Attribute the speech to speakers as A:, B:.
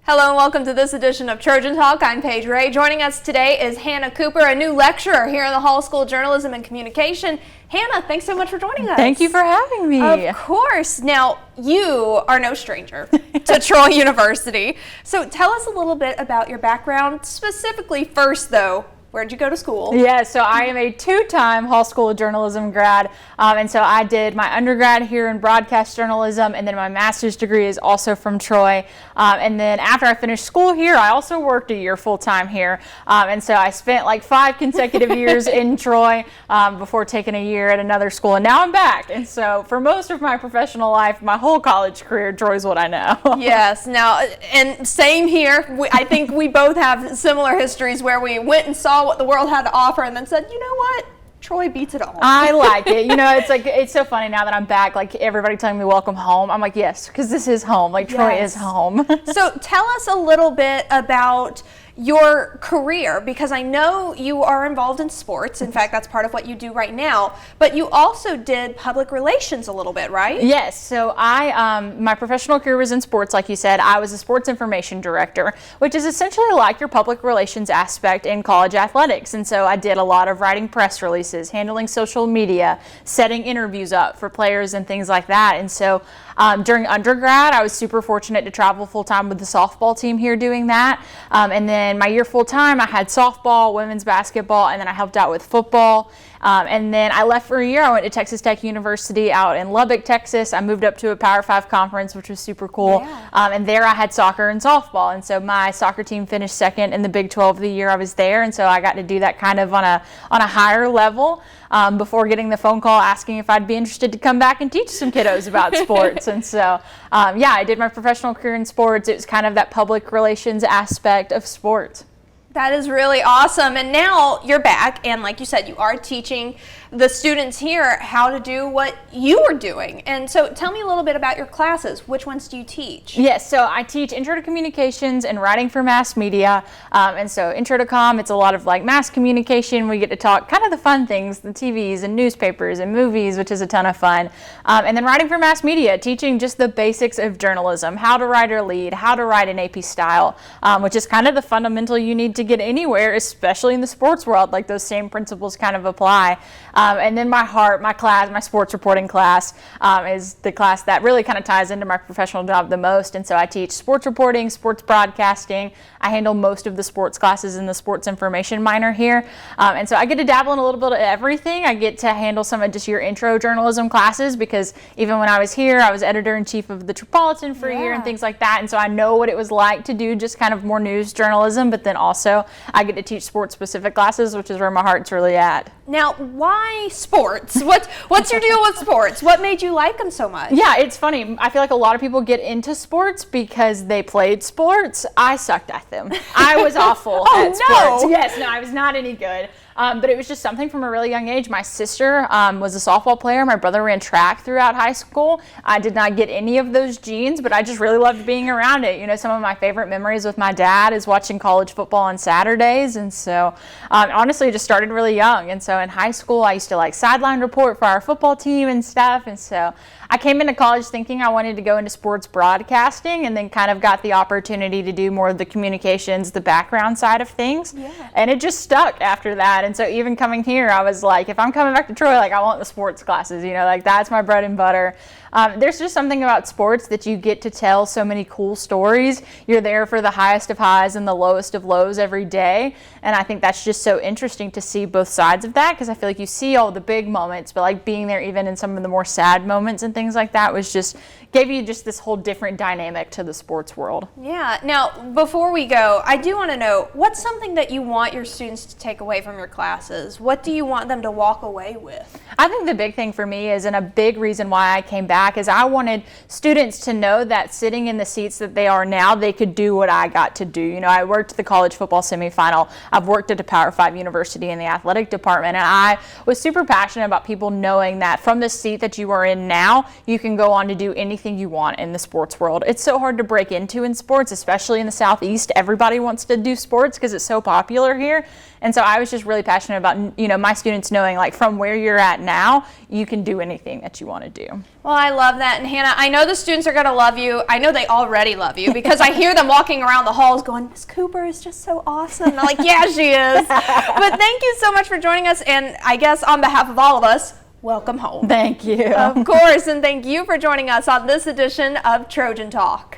A: Hello and welcome to this edition of Trojan Talk. I'm Paige Ray. Joining us today is Hanna Cooper, a new lecturer here in the Hall School of Journalism and Communication. Hanna, thanks so much for joining us.
B: Thank you for having me.
A: Of course. Now, you are no stranger to Troy University. So tell us a little bit about your background. Specifically first, though, where'd you go to school?
B: Yeah, so I am a two-time Hall School of Journalism grad, and so I did my undergrad here in broadcast journalism, and then my master's degree is also from Troy. And then after I finished school here, I also worked a year full-time here, and so I spent like 5 consecutive years in Troy before taking a year at another school, and now I'm back. And so for most of my professional life, my whole college career, Troy's what I know.
A: Yes, now, and same here. I think we both have similar histories where we went and saw what the world had to offer and then said, you know what, Troy beats it all.
B: I like it. You know, it's so funny now that I'm back, like everybody telling me welcome home. I'm like, yes, because this is home. Like Troy is home.
A: So tell us a little bit about your career, because I know you are involved in sports. In fact, that's part of what you do right now, but you also did public relations a little bit, right?
B: Yes, so my professional career was in sports, like you said. I was a sports information director, which is essentially like your public relations aspect in college athletics. And so I did a lot of writing press releases, handling social media, setting interviews up for players and things like that. And so during undergrad, I was super fortunate to travel full-time with the softball team here doing that. And then my year full-time, I had softball, women's basketball, and then I helped out with football. And then I left for a year. I went to Texas Tech University out in Lubbock, Texas. I moved up to a Power 5 conference, which was super cool.
A: Yeah.
B: And there I had soccer and softball. And so my soccer team finished second in the Big 12 the year I was there. And so I got to do that kind of on a higher level before getting the phone call asking if I'd be interested to come back and teach some kiddos about sports. And so, yeah, I did my professional career in sports. It was kind of that public relations aspect of sports.
A: That is really awesome. And now you're back, and like you said, you are teaching the students here how to do what you were doing. And so tell me a little bit about your classes. Which ones do you teach?
B: Yes, so I teach Intro to Communications and Writing for Mass Media. And so Intro to Com, it's a lot of like mass communication. We get to talk kind of the fun things, the TVs and newspapers and movies, which is a ton of fun. And then Writing for Mass Media, teaching just the basics of journalism, how to write or lead, how to write an AP style, which is kind of the fundamental you need to get anywhere, especially in the sports world. Like those same principles kind of apply. And then my sports reporting class is the class that really kind of ties into my professional job the most. And so I teach sports reporting, sports broadcasting. I handle most of the sports classes in the sports information minor here. And so I get to dabble in a little bit of everything. I get to handle some of just your intro journalism classes, because even when I was here, I was editor-in-chief of the Metropolitan for a year and things like that. And so I know what it was like to do just kind of more news journalism, but then also I get to teach sports-specific classes, which is where my heart's really at.
A: Now, why sports? What's your deal with sports? What made you like them so much?
B: Yeah, it's funny. I feel like a lot of people get into sports because they played sports. I sucked at them. I was awful at sports. Yes, no, I was not any good. But it was just something from a really young age. My sister was a softball player. My brother ran track throughout high school. I did not get any of those genes, but I just really loved being around it. You know, some of my favorite memories with my dad is watching college football on Saturdays. And so honestly, it just started really young. And so in high school, I used to like sideline report for our football team and stuff. And so I came into college thinking I wanted to go into sports broadcasting, and then kind of got the opportunity to do more of the communications, the background side of things. Yeah. And it just stuck after that. And so even coming here, I was like, if I'm coming back to Troy, like I want the sports classes, you know, like that's my bread and butter. There's just something about sports that you get to tell so many cool stories. You're there for the highest of highs and the lowest of lows every day. And I think that's just so interesting to see both sides of that, because I feel like you see all the big moments, but like being there even in some of the more sad moments and things like that gave you just this whole different dynamic to the sports world.
A: Yeah. Now, before we go, I do want to know, what's something that you want your students to take away from your classes? What do you want them to walk away with?
B: I think the big thing for me is, and a big reason why I came back, is I wanted students to know that sitting in the seats that they are now, they could do what I got to do. You know, I worked the college football semifinal. I've worked at a Power 5 university in the athletic department, and I was super passionate about people knowing that from the seat that you are in now, you can go on to do anything you want in the sports world. It's so hard to break into in sports, especially in the Southeast. Everybody wants to do sports because it's so popular here. And so I was just really passionate about, you know, my students knowing, like, from where you're at now, you can do anything that you want to do.
A: Well, I love that. And Hannah, I know the students are going to love you. I know they already love you because I hear them walking around the halls going, Miss Cooper is just so awesome. And I'm like, yeah, she is. But thank you so much for joining us. And I guess on behalf of all of us, welcome home.
B: Thank you.
A: Of course. And thank you for joining us on this edition of Trojan Talk.